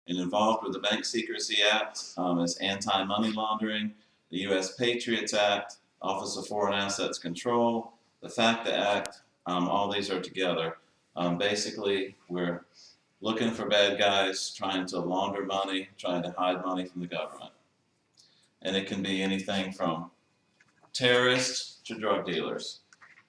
And involved with the Bank Secrecy Act is anti-money laundering, the U.S. Patriots Act, Office of Foreign Assets Control, the FACTA Act. All these are together. Basically, we're looking for bad guys trying to launder money, trying to hide money from the government. And it can be anything from terrorists to drug dealers.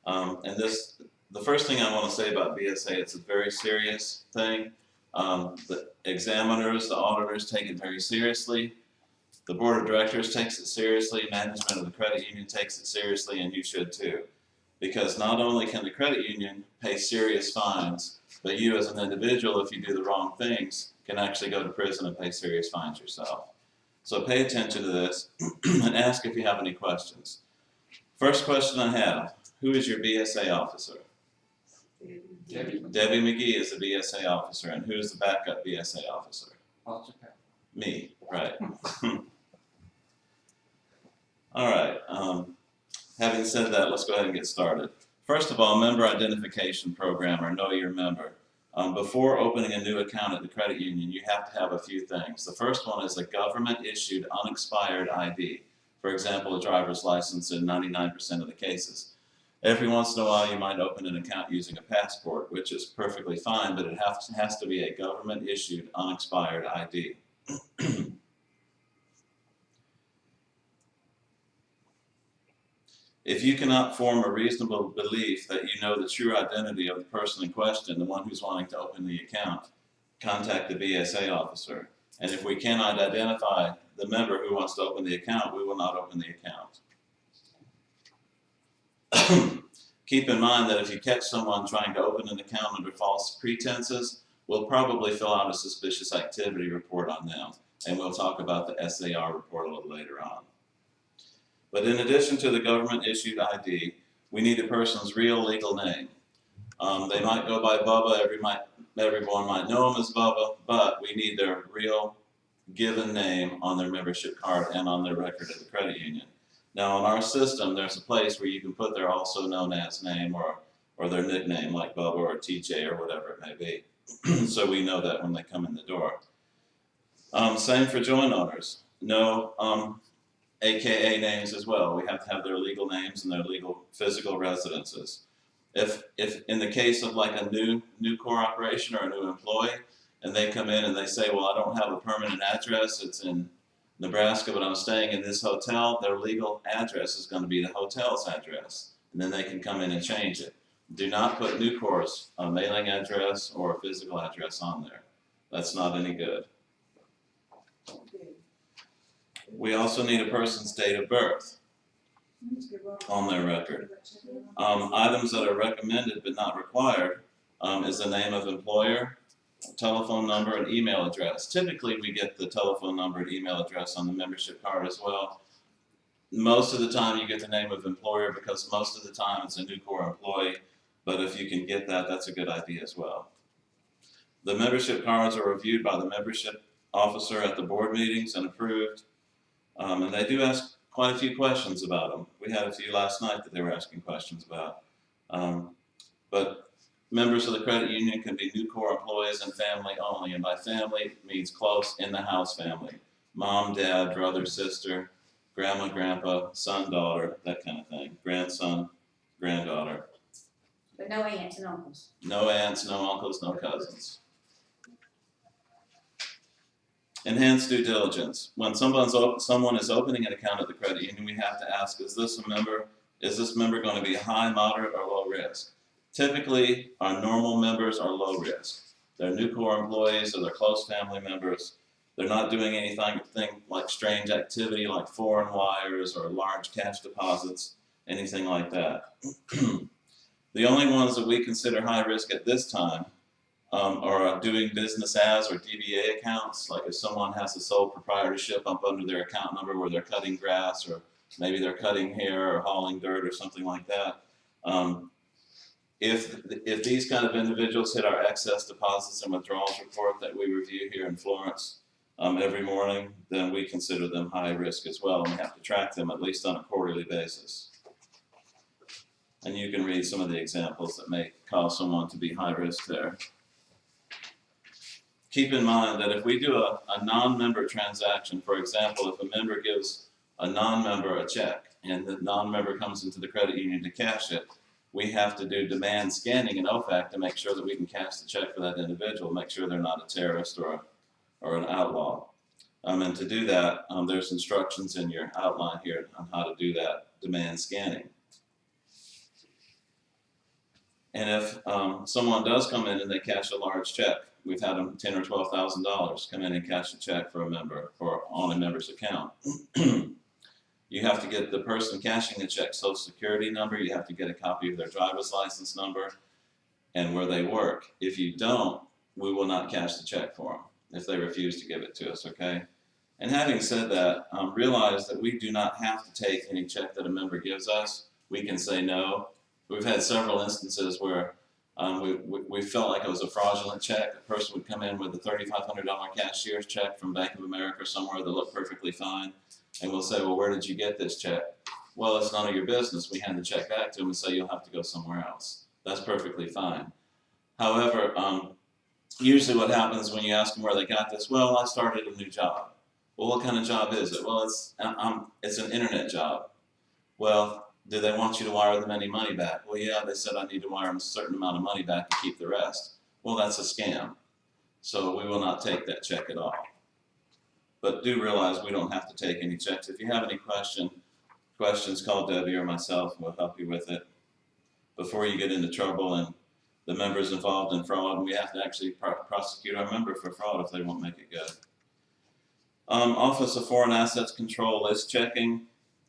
The first thing I want to say about BSA, it's a very serious thing. The examiners, the auditors take it very seriously. The board of directors takes it seriously. Management of the credit union takes it seriously, and you should too. Because not only can the credit union pay serious fines, but you as an individual, if you do the wrong things, can actually go to prison and pay serious fines yourself. So pay attention to this and ask if you have any questions. First question I have, who is your BSA officer? Debbie. Debbie McGee is the BSA officer, and who's the backup BSA officer? Officer Pat. Me, right. All right, having said that, let's go ahead and get started. First of all, member identification program, or know your member. Before opening a new account at the credit union, you have to have a few things. The first one is a government-issued unexpired ID. For example, a driver's license in 99% of the cases. Every once in a while, you might open an account using a passport, which is perfectly fine, but it has to be a government-issued unexpired ID. If you cannot form a reasonable belief that you know the true identity of the person in question, the one who's wanting to open the account, contact the BSA officer. And if we cannot identify the member who wants to open the account, we will not open the account. Keep in mind that if you catch someone trying to open an account under false pretenses, we'll probably fill out a suspicious activity report on them. And we'll talk about the SAR report a little later on. But in addition to the government-issued ID, we need a person's real legal name. They might go by Bubba, everyone might know them as Bubba, but we need their real given name on their membership card and on their record at the credit union. Now in our system, there's a place where you can put their also known as name or their nickname like Bubba or TJ or whatever it may be. So we know that when they come in the door. Same for joint owners. No AKA names as well. We have to have their legal names and their legal physical residences. If in the case of like a new core operation or a new employee, and they come in and they say, well, I don't have a permanent address, it's in Nebraska, but I'm staying in this hotel, their legal address is going to be the hotel's address, and then they can come in and change it. Do not put Nucor's mailing address or a physical address on there. That's not any good. We also need a person's date of birth on their record. Items that are recommended but not required is the name of employer, telephone number, and email address. Typically, we get the telephone number and email address on the membership card as well. Most of the time, you get the name of employer because most of the time it's a new core employee, but if you can get that, that's a good idea as well. The membership cards are reviewed by the membership officer at the board meetings and approved. And they do ask quite a few questions about them. We had a few last night that they were asking questions about. But members of the credit union can be new core employees and family only. And by family, it means close in the house family. Mom, dad, brother, sister, grandma, grandpa, son, daughter, that kind of thing. Grandson, granddaughter. But no aunts and uncles. No aunts, no uncles, no cousins. Enhanced due diligence. When someone is opening an account at the credit union, we have to ask, is this member going to be high, moderate, or low risk? Typically, our normal members are low risk. They're new core employees or they're close family members. They're not doing anything like strange activity like foreign wires or large cash deposits, anything like that. The only ones that we consider high risk at this time or doing business as or DBA accounts, like if someone has a sole proprietorship up under their account number where they're cutting grass or maybe they're cutting hair or hauling dirt or something like that. If these kind of individuals hit our excess deposits and withdrawals report that we review here in Florence every morning, then we consider them high risk as well, and we have to track them at least on a quarterly basis. And you can read some of the examples that may cause someone to be high risk there. keep in mind that if we do a non-member transaction, for example, if a member gives a non-member a check and the non-member comes into the credit union to cash it, we have to do demand scanning in OFAC to make sure that we can cash the check for that individual, make sure they're not a terrorist or an outlaw. And to do that, there's instructions in your outline here on how to do that demand scanning. And if someone does come in and they cash a large check, we've had them $10,000 or $12,000 come in and cash a check for a member or on a member's account. You have to get the person cashing the check social security number, you have to get a copy of their driver's license number and where they work. If you don't, we will not cash the check for them if they refuse to give it to us, okay? And having said that, realize that we do not have to take any check that a member gives us. We can say no. We've had several instances where we felt like it was a fraudulent check. A person would come in with a $3,500 cashier's check from Bank of America or somewhere that looked perfectly fine. And we'll say, well, where did you get this check? Well, it's none of your business. We hand the check back to them and say, you'll have to go somewhere else. That's perfectly fine. However, usually what happens when you ask them where they got this, well, I started a new job. Well, what kind of job is it? Well, it's an internet job. Well, do they want you to wire them any money back? Well, yeah, they said I need to wire them a certain amount of money back to keep the rest. Well, that's a scam. So we will not take that check at all. But do realize we don't have to take any checks. If you have any questions, call Debbie or myself and we'll help you with it. Before you get into trouble and the member's involved in fraud, and we have to actually prosecute our member for fraud if they won't make it good. Office of Foreign Assets Control list checking.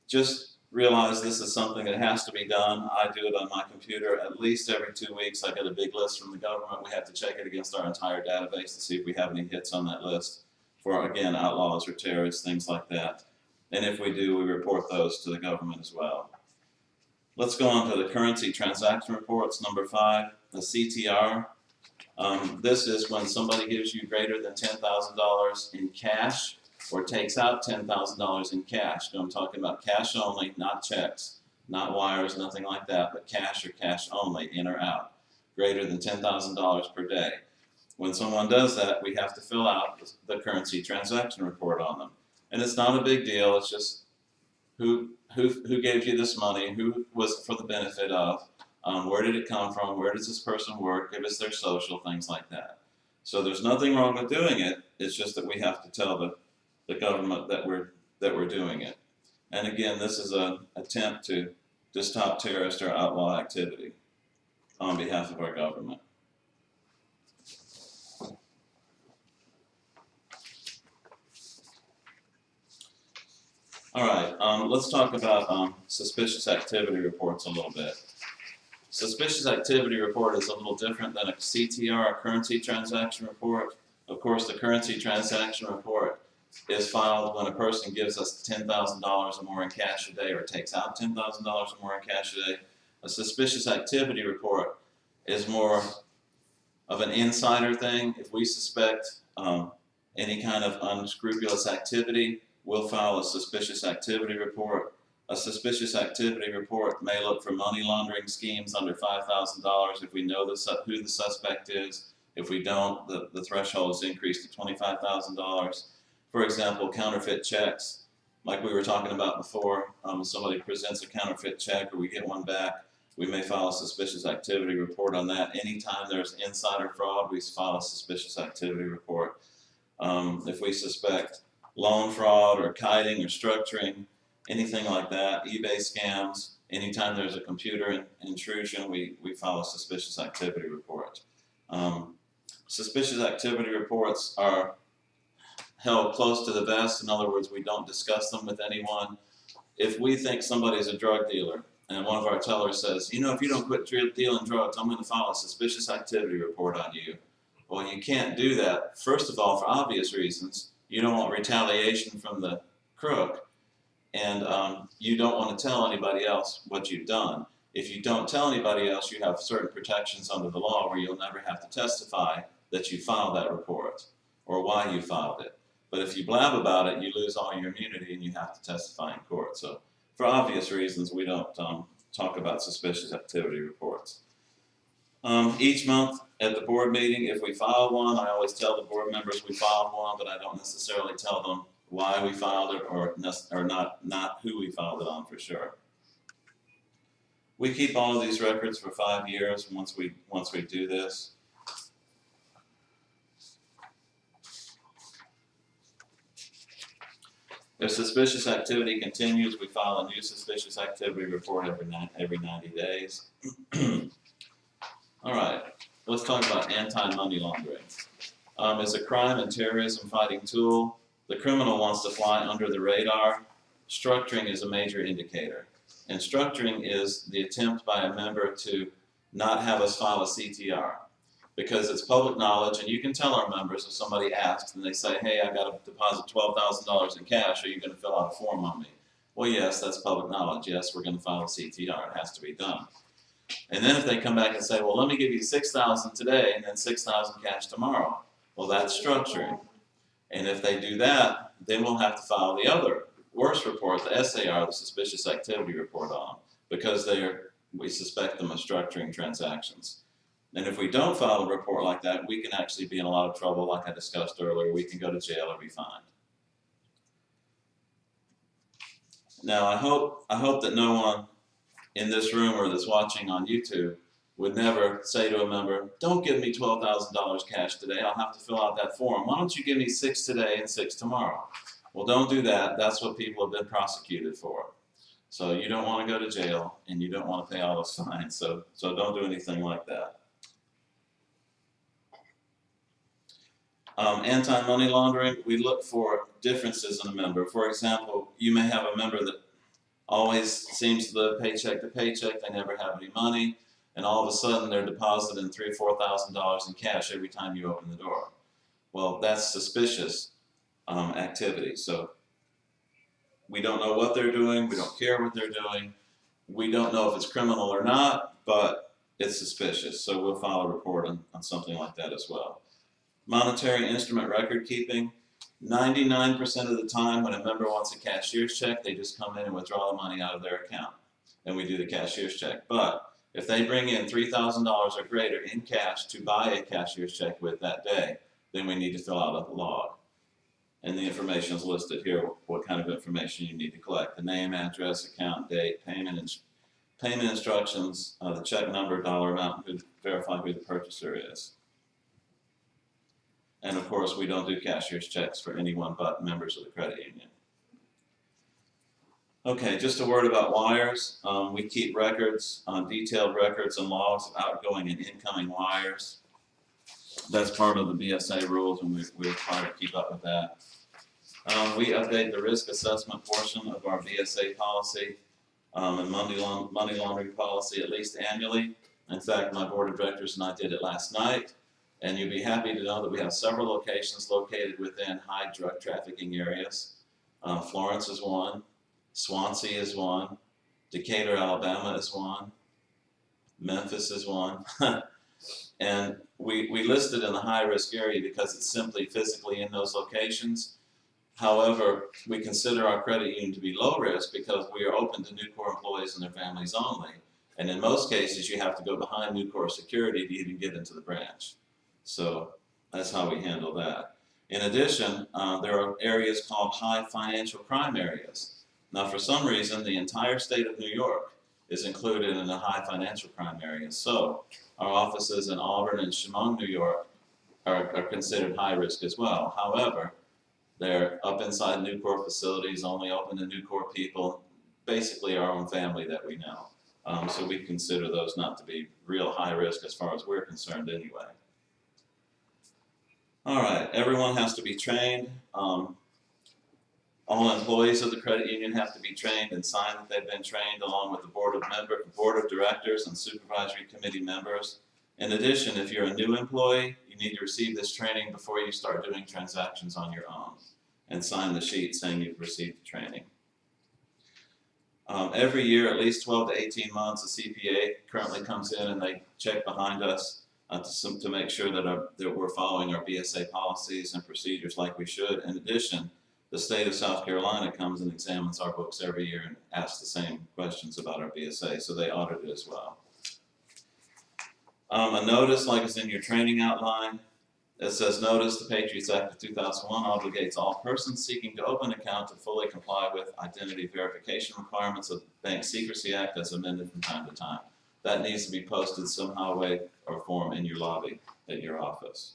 Just realize this is something that has to be done. I do it on my computer at least every 2 weeks. I get a big list from the government. We have to check it against our entire database to see if we have any hits on that list for, again, outlaws or terrorists, things like that. And if we do, we report those to the government as well. Let's go on to the currency transaction reports, number 5, the CTR. This is when somebody gives you greater than $10,000 in cash or takes out $10,000 in cash. Now I'm talking about cash only, not checks, not wires, nothing like that, but cash or cash only, in or out, greater than $10,000 per day. When someone does that, we have to fill out the currency transaction report on them. And it's not a big deal, it's just who gave you this money, who was it for the benefit of, where did it come from, where does this person work, give us their social, things like that. So there's nothing wrong with doing it, it's just that we have to tell the government that we're doing it. And again, this is an attempt to stop terrorist or outlaw activity on behalf of our government. All right, let's talk about suspicious activity reports a little bit. Suspicious activity report is a little different than a CTR, a currency transaction report. Of course, the currency transaction report is filed when a person gives us $10,000 or more in cash a day or takes out $10,000 or more in cash a day. A suspicious activity report is more of an insider thing. If we suspect any kind of unscrupulous activity, we'll file a suspicious activity report. A suspicious activity report may look for money laundering schemes under $5,000 if we know who the suspect is. If we don't, the threshold is increased to $25,000. For example, counterfeit checks, like we were talking about before, somebody presents a counterfeit check or we get one back, we may file a suspicious activity report on that. Anytime there's insider fraud, we file a suspicious activity report. If we suspect loan fraud or kiting or structuring, anything like that, eBay scams, anytime there's a computer intrusion, we file a suspicious activity report. Suspicious activity reports are held close to the vest. In other words, we don't discuss them with anyone. If we think somebody's a drug dealer and one of our tellers says, you know, if you don't quit dealing drugs, I'm going to file a suspicious activity report on you. Well, you can't do that. First of all, for obvious reasons. You don't want retaliation from the crook, and you don't want to tell anybody else what you've done. If you don't tell anybody else, you have certain protections under the law where you'll never have to testify that you filed that report or why you filed it. But if you blab about it, you lose all your immunity and you have to testify in court. So for obvious reasons, we don't talk about suspicious activity reports. Each month at the board meeting, if we file one, I always tell the board members we filed one, but I don't necessarily tell them why we filed it or not who we filed it on for sure. We keep all of these records for 5 years once we do this. If suspicious activity continues, we file a new suspicious activity report every 90 days. All right, let's talk about anti-money laundering. It's a crime and terrorism fighting tool. The criminal wants to fly under the radar. Structuring is a major indicator. And structuring is the attempt by a member to not have us file a CTR. Because it's public knowledge, and you can tell our members if somebody asks and they say, hey, I got to deposit $12,000 in cash, are you going to fill out a form on me? Well, yes, that's public knowledge. Yes, we're going to file a CTR. It has to be done. And then if they come back and say, well, let me give you $6,000 today and then $6,000 cash tomorrow, well, that's structuring. And if they do that, then we'll have to file the other worst report, the SAR, the suspicious activity report on them, because we suspect them of structuring transactions. And if we don't file a report like that, we can actually be in a lot of trouble, like I discussed earlier. We can go to jail or be fined. Now, I hope that no one in this room or that's watching on YouTube would never say to a member, don't give me $12,000 cash today, I'll have to fill out that form. Why don't you give me 6 today and 6 tomorrow? Well, don't do that. That's what people have been prosecuted for. So you don't want to go to jail and you don't want to pay all those fines. So don't do anything like that. Anti-money laundering, we look for differences in a member. For example, you may have a member that always seems to live paycheck to paycheck, they never have any money, and all of a sudden they're depositing $3,000 or $4,000 in cash every time you open the door. Well, that's suspicious activity. So we don't know what they're doing, we don't care what they're doing, we don't know if it's criminal or not, but it's suspicious. So we'll file a report on something like that as well. Monetary instrument record keeping. 99% of the time when a member wants a cashier's check, they just come in and withdraw the money out of their account. And we do the cashier's check. But if they bring in $3,000 or greater in cash to buy a cashier's check with that day, then we need to fill out a log. And the information is listed here, what kind of information you need to collect. The name, address, account, date, payment instructions, the check number, dollar amount, and verify who the purchaser is. And of course, we don't do cashier's checks for anyone but members of the credit union. Okay, just a word about wires. We keep records, detailed records and logs of outgoing and incoming wires. That's part of the BSA rules, and we try to keep up with that. We update the risk assessment portion of our BSA policy and money laundering policy at least annually. In fact, my board of directors and I did it last night. And you'll be happy to know that we have several locations located within high drug trafficking areas. Florence is one, Swansea is one, Decatur, Alabama is one, Memphis is one. And we listed in the high risk area because it's simply physically in those locations. However, we consider our credit union to be low risk because we are open to Nucor employees and their families only. And in most cases, you have to go behind Nucor security to even get into the branch. So that's how we handle that. In addition, there are areas called high financial crime areas. Now, for some reason, the entire state of New York is included in the high financial crime area. So our offices in Auburn and Chemung, New York are considered high risk as well. However, they're up inside Nucor facilities, only open to Nucor people, basically our own family that we know. So we consider those not to be real high risk as far as we're concerned anyway. All right, everyone has to be trained. All employees of the credit union have to be trained and sign that they've been trained, along with the board of directors and supervisory committee members. In addition, if you're a new employee, you need to receive this training before you start doing transactions on your own, and sign the sheet saying you've received the training. Every year, at least 12 to 18 months, a CPA currently comes in and they check behind us to make sure that we're following our BSA policies and procedures like we should. In addition, the state of South Carolina comes and examines our books every year and asks the same questions about our BSA, so they audit it as well. A notice, like it's in your training outline, it says notice the Patriots Act of 2001 obligates all persons seeking to open an account to fully comply with identity verification requirements of the Bank Secrecy Act as amended from time to time. That needs to be posted somehow, way, or form in your lobby at your office.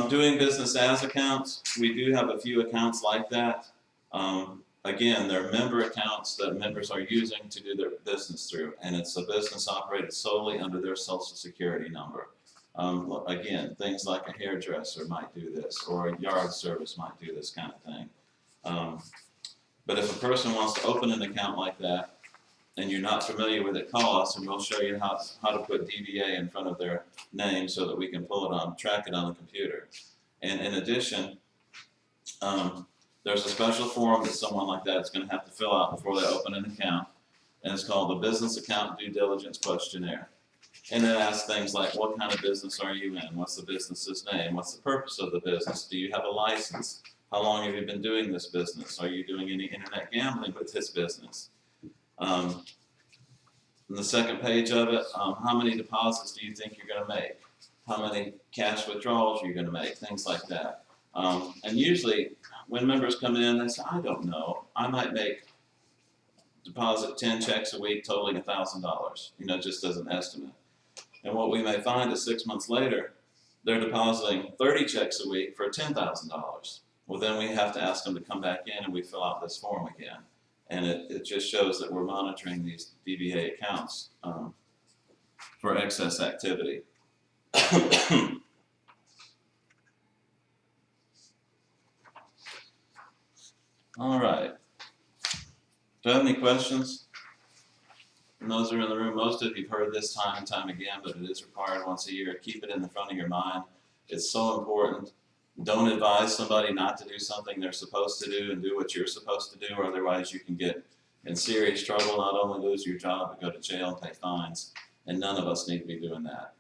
Doing business as accounts, we do have a few accounts like that. Again, they're member accounts that members are using to do their business through, and it's a business operated solely under their social security number. Again, things like a hairdresser might do this, or a yard service might do this kind of thing. But if a person wants to open an account like that, and you're not familiar with it, call us and we'll show you how to put DBA in front of their name so that we can track it on the computer. And in addition, there's a special form that someone like that is going to have to fill out before they open an account, and it's called the Business Account Due Diligence Questionnaire. And it asks things like, what kind of business are you in? What's the business's name? What's the purpose of the business? Do you have a license? How long have you been doing this business? Are you doing any internet gambling with this business? On the second page of it, how many deposits do you think you're going to make? How many cash withdrawals are you going to make? Things like that. And usually, when members come in, they say, I don't know. I might deposit 10 checks a week totaling $1,000, just as an estimate. And what we may find is 6 months later, they're depositing 30 checks a week for $10,000. Well, then we have to ask them to come back in and we fill out this form again. And it just shows that we're monitoring these DBA accounts for excess activity. All right. Do I have any questions? And those are in the room. Most of you've heard this time and time again, but it is required once a year. Keep it in the front of your mind. It's so important. Don't advise somebody not to do something they're supposed to do, and do what you're supposed to do, or otherwise you can get in serious trouble, not only lose your job, but go to jail and pay fines. And none of us need to be doing that.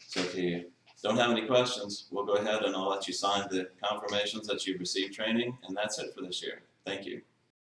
So if you don't have any questions, we'll go ahead and I'll let you sign the confirmations that you've received training, and that's it for this year. Thank you.